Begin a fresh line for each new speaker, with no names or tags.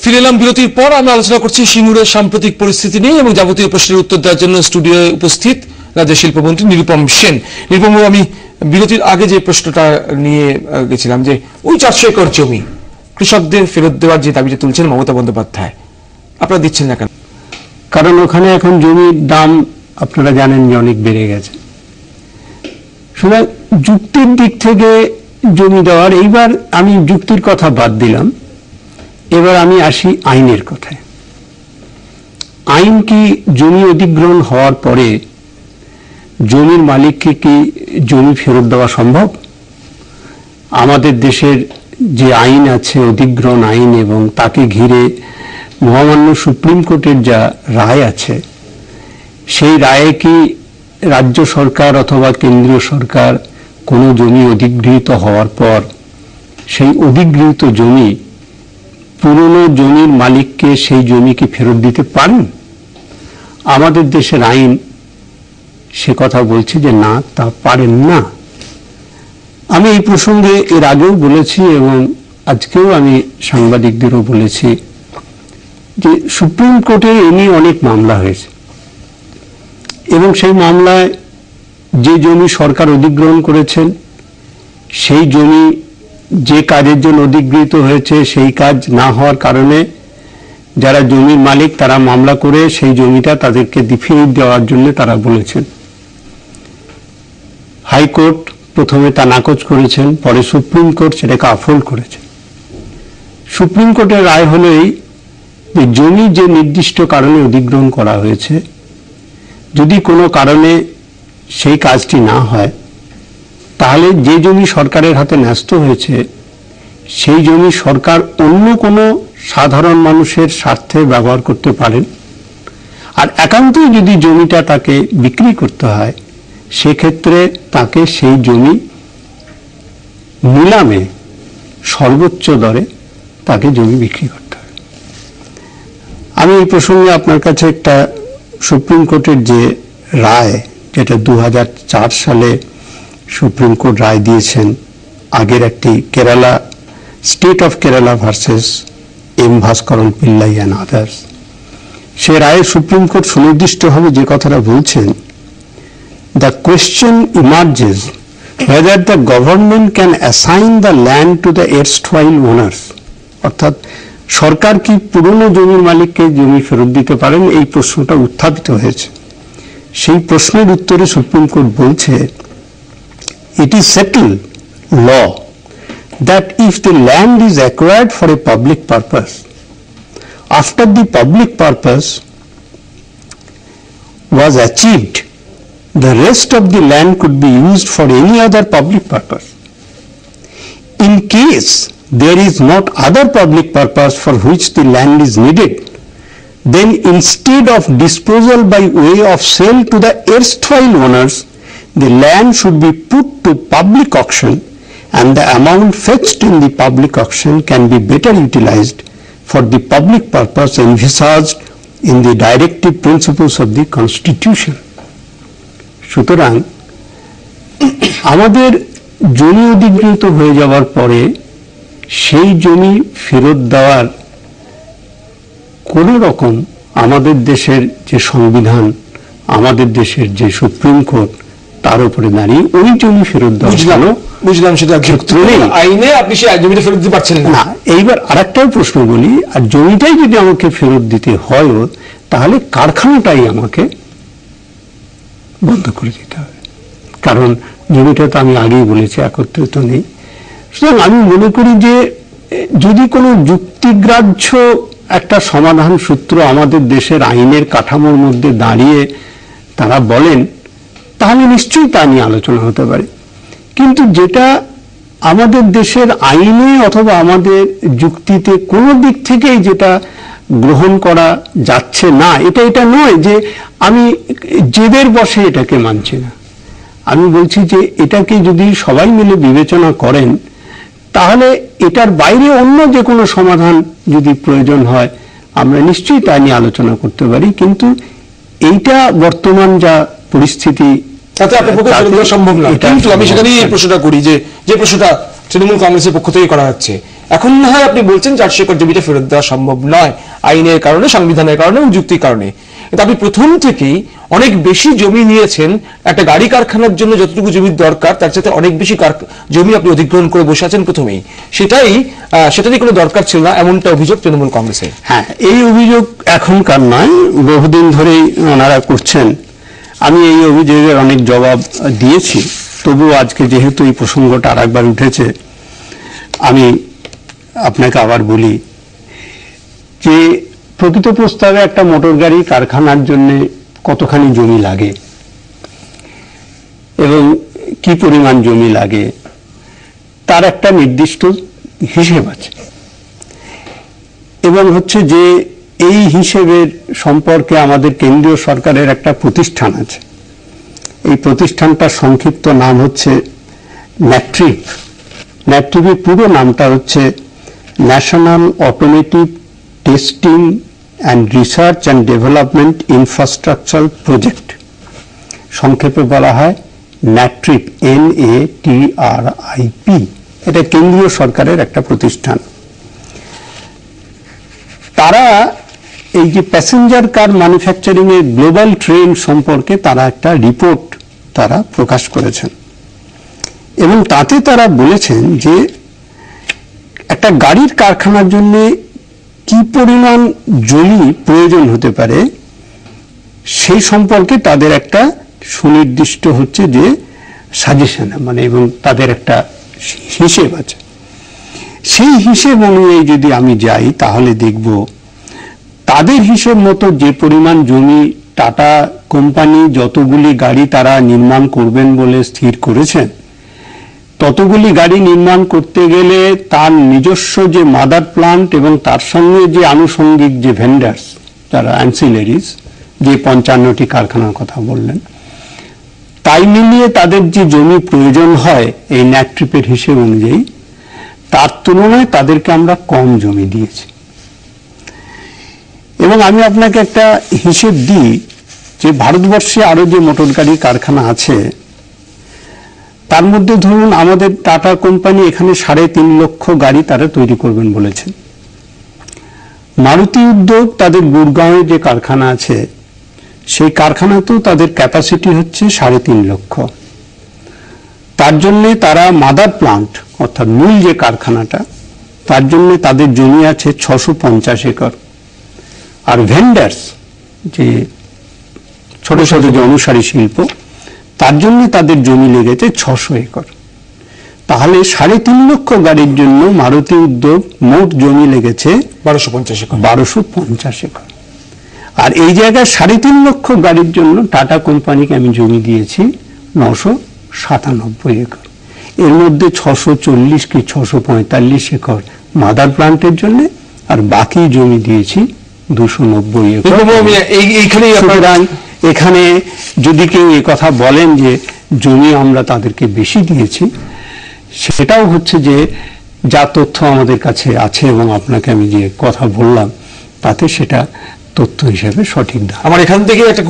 ফিরে এলাম বিরতির পর। আমরা আলোচনা করছি সিঙ্গুরের সাম্প্রতিক পরিস্থিতি নিয়ে এবং যাবতীয় প্রশ্নের উত্তর দেওয়ার জন্য স্টুডিওয়ে উপস্থিত রাজ্য শিল্পমন্ত্রী নিরুপম সেন। নিরুপম, আমি বিরতির আগে যে প্রশ্নটা নিয়ে গেছিলাম যে ওই 400 একর জমি কৃষকদের ফেরত দেওয়ার যে দাবিটা তুলছেন মমতা বন্দ্যোপাধ্যায়, আপনারা দিচ্ছেন না কেন?
কারণ ওখানে এখন জমির দাম আপনারা জানেন যে অনেক বেড়ে গেছে। সুতরাং যুক্তির দিক থেকে জমি দেওয়ার, এইবার আমি যুক্তির কথা বাদ দিলাম, এবার আমি আসি আইনের কথায়। আইন কি জমি অধিগ্রহণ হওয়ার পরে জমির মালিককে কি জমি ফেরত দেওয়া সম্ভব? আমাদের দেশের যে আইন আছে, অধিগ্রহণ আইন, এবং তাকে ঘিরে মহামান্য সুপ্রিম কোর্টের যা রায় আছে, সেই রায়ে কি রাজ্য সরকার অথবা কেন্দ্রীয় সরকার কোনো জমি অধিগৃহীত হওয়ার পর সেই অধিগৃহীত জমি পুরনো জমির মালিককে সেই জমি কি ফেরত দিতে পারেন? আমাদের দেশের আইন সে কথা বলছে যে না, তা পারেন না। আমি এই প্রসঙ্গে এর আগেও বলেছি এবং আজকেও আমি সাংবাদিকদেরও বলেছি যে সুপ্রিম কোর্টে এ নিয়ে অনেক মামলা হয়েছে এবং সেই মামলায় যে জমি সরকার অধিগ্রহণ করেছেন, সেই জমি যে কাজের জন্য অধিগৃহীত হয়েছে সেই কাজ না হওয়ার কারণে যারা জমির মালিক তারা মামলা করে সেই জমিটা তাদেরকে ফেরত দেওয়ার জন্য তারা বলেছেন। হাইকোর্ট প্রথমে তা নাকচ করেছেন, পরে সুপ্রিম কোর্ট সেটাকে আফোল্ড করেছে। সুপ্রিম কোর্টের রায় হলো এই যে জমি যে নির্দিষ্ট কারণে অধিগ্রহণ করা হয়েছে, যদি কোনো কারণে সেই কাজটি না হয়, তাহলে যে জমি সরকারের হাতে ন্যস্ত হয়েছে সেই জমি সরকার অন্য কোনো সাধারণ মানুষের স্বার্থে ব্যবহার করতে পারেন। আর একান্তই যদি জমিটা তাকে বিক্রি করতে হয়, সেক্ষেত্রে তাকে সেই জমি নিলামে সর্বোচ্চ দরে তাকে জমি বিক্রি করতে হবে। আমি এই প্রসঙ্গে আপনার কাছে একটা সুপ্রিম কোর্টের যে রায়, যেটা 2004 সালে সুপ্রিম কোর্ট রায় দিয়েছেন, আগের একটি Kerala, state of Kerala versus M Bhaskaran Pillai and others, সে রায়ে সুপ্রিম কোর্ট সুনির্দিষ্টভাবে যে কথাটা বলছেন, the question emerges whether the government can assign the land to the erstwhile owners, অর্থাৎ সরকার কি পুরনো জমির মালিককে জমি ফেরত দিতে পারেন, এই প্রশ্নটা উত্থাপিত হয়েছে। সেই প্রশ্নের উত্তরে সুপ্রিম কোর্ট বলছে, it is settled law that if the land is acquired for a public purpose, after the public purpose was achieved, the rest of the land could be used for any other public purpose. In case there is not other public purpose for which the land is needed, then instead of disposal by way of sale to the erstwhile owners, the land should be put to public auction and the amount fetched in the public auction can be better utilized for the public purpose envisaged in the directive principles of the Constitution. সুতরাং আমাদের জমি অধিগৃহীত হয়ে যাওয়ার পরে সেই জমি ফেরত দেওয়ার কোন রকম আমাদের দেশের যে সংবিধান, আমাদের দেশের যে সুপ্রিম কোর্ট, তার উপরে দাঁড়িয়ে ওই জমি ফেরত দেওয়া হলো।
বুঝলাম, সেটা আইনে আপনি সেই জমিটা ফেরত দিতে পারছেন না।
এইবার আরেকটাও প্রশ্ন বলি, আর জমিটাই যদি আমাকে ফেরত দিতে হয় তাহলে কারখানাটাই আমাকে বন্ধ করে দিতে হবে, কারণ জমিটা তো আমি আগেই বলেছি একত্রিত নেই। সুতরাং আমি মনে করি যে যদি কোনো যুক্তিগ্রাহ্য একটা সমাধান সূত্র আমাদের দেশের আইনের কাঠামোর মধ্যে দাঁড়িয়ে তারা বলেন, তাহলে নিশ্চয়ই তা নিয়ে আলোচনা হতে পারে। কিন্তু যেটা আমাদের দেশের আইনে অথবা আমাদের যুক্তিতে কোনো দিক থেকেই যেটা গ্রহণ করা যাচ্ছে না, এটা নয় যে আমি জেদের বসে এটাকে মানছি না। আমি বলছি যে এটাকে যদি সবাই মিলে বিবেচনা করেন, তাহলে এটার বাইরে অন্য যে কোনো সমাধান যদি প্রয়োজন হয় আমরা নিশ্চয়ই তা নিয়ে আলোচনা করতে পারি। কিন্তু এইটা বর্তমান যা পরিস্থিতি,
তাতে আপনার পক্ষে সম্ভব না। কিন্তু আমি সেখানেই এই প্রশ্নটা করি, যে প্রশ্নটা তৃণমূল কংগ্রেসের পক্ষ থেকে করা হচ্ছে, এখন না হয় আপনি বলছেন 400 একর জমিটা ফেরত দেওয়া সম্ভব নয় আইনের কারণে, সংবিধানের কারণে এবং যুক্তির কারণে, কিন্তু আপনি প্রথম থেকেই অনেক বেশি জমি নিয়েছেন। একটা গাড়ি কারখানার জন্য যতটুকু জমির দরকার তার সাথে অনেক বেশি জমি আপনি অধিগ্রহণ করে বসে আছেন প্রথমেই। সেটারই কোনো দরকার ছিল না, এমনটা অভিযোগ তৃণমূল কংগ্রেসের।
হ্যাঁ, এই অভিযোগ এখনকার নয়, বহুদিন ধরেই ওনারা করছেন। আমি এই অভিযোগের অনেক জবাব দিয়েছি, তবুও আজকে যেহেতু এই প্রসঙ্গটা আরেকবার উঠেছে, আমি আপনাকে আবার বলি যে প্রকৃত প্রস্তাবে একটা মোটর গাড়ি কারখানার জন্য কতখানি জমি লাগে এবং কি পরিমাণ জমি লাগে তার একটা নির্দিষ্ট হিসেব আছে, এবং হচ্ছে যে এই হিসেবের সম্পর্কে আমাদের কেন্দ্রীয় সরকারের একটা প্রতিষ্ঠান আছে। এই প্রতিষ্ঠানটার সংক্ষিপ্ত নাম হচ্ছে ন্যাট্রিপ। ন্যাট্রিপের পুরো নামটা হচ্ছে national automotive testing and research and development infrastructure project, সংক্ষেপে বলা হয় ন্যাট্রিপ, NATRIP। এটা কেন্দ্রীয় সরকারের একটা প্রতিষ্ঠান। তারা এই যে প্যাসেঞ্জার কার ম্যানুফ্যাকচারিং এর গ্লোবাল ট্রেন্ড সম্পর্কে তারা একটা রিপোর্ট তারা প্রকাশ করেছেন, এবং তাতে তারা বলেছেন যে একটা গাড়ির কারখানার জন্য কি পরিমাণ জমি প্রয়োজন হতে পারে সেই সম্পর্কে তাদের একটা সুনির্দিষ্ট হচ্ছে যে সাজেশন, মানে এবং তাদের একটা হিসেব আছে। সেই হিসেব অনুযায়ী যদি আমি যাই তাহলে দেখব তাদের হিসেব মতো যে পরিমাণ জমি টাটা কোম্পানি যতগুলি গাড়ি তারা নির্মাণ করবেন বলে স্থির করেছেন, ততগুলি গাড়ি নির্মাণ করতে গেলে তার নিজস্ব যে মাদার প্লান্ট এবং তার সঙ্গে যে আনুষঙ্গিক যে ভেন্ডার্স, যারা অ্যান্সিলারিজ, যে 55টি কারখানার কথা বললেন, তাই মিলিয়ে তাদের যে জমি প্রয়োজন হয় এই ন্যাট্রিপের হিসেব অনুযায়ী, তার তুলনায় তাদেরকে আমরা কম জমি দিয়েছি। এবং আমি আপনাকে একটা হিসেব দিই যে ভারতবর্ষে আরো যে মোটর গাড়ি কারখানা আছে তার মধ্যে ধরুন আমাদের টাটা কোম্পানি এখানে 3.5 লক্ষ গাড়ি তারা তৈরি করবেন বলেছে। মারুতি উদ্যোগ তাদের গুরগাঁওয়ে যে কারখানা আছে সেই কারখানাতেও তাদের ক্যাপাসিটি হচ্ছে 3.5 লক্ষ। তার জন্য তারা মাদার প্লান্ট অর্থাৎ মূল যে কারখানাটা, তার জন্য তাদের জমি আছে 650 একর। আর ভেন্ডার্স, যে ছোট ছোট যে অনুসারী শিল্প, তার জন্য তাদের জমি লেগেছে 600 একর। তাহলে 3.5 লক্ষ গাড়ির জন্য মারুতি উদ্যোগ মোট জমি লেগেছে
1250 একর।
1250 একর। আর এই জায়গায় 3.5 লক্ষ গাড়ির জন্য টাটা কোম্পানিকে আমি জমি দিয়েছি 997 একর। এর মধ্যে 640 কি 645 একর মাদার প্লান্টের জন্য, আর বাকি জমি দিয়েছি 290 একর। সুতরাং এখানে যদি কেউ এই কথা বলেন যে জমি আমরা তাদেরকে বেশি দিয়েছি, সেটাও হচ্ছে যে যা তথ্য আমাদের কাছে আছে এবং আপনাকে আমি যে কথা বললাম তাতে সেটা তথ্য হিসেবে সঠিক না।
আমার এখান থেকে একটা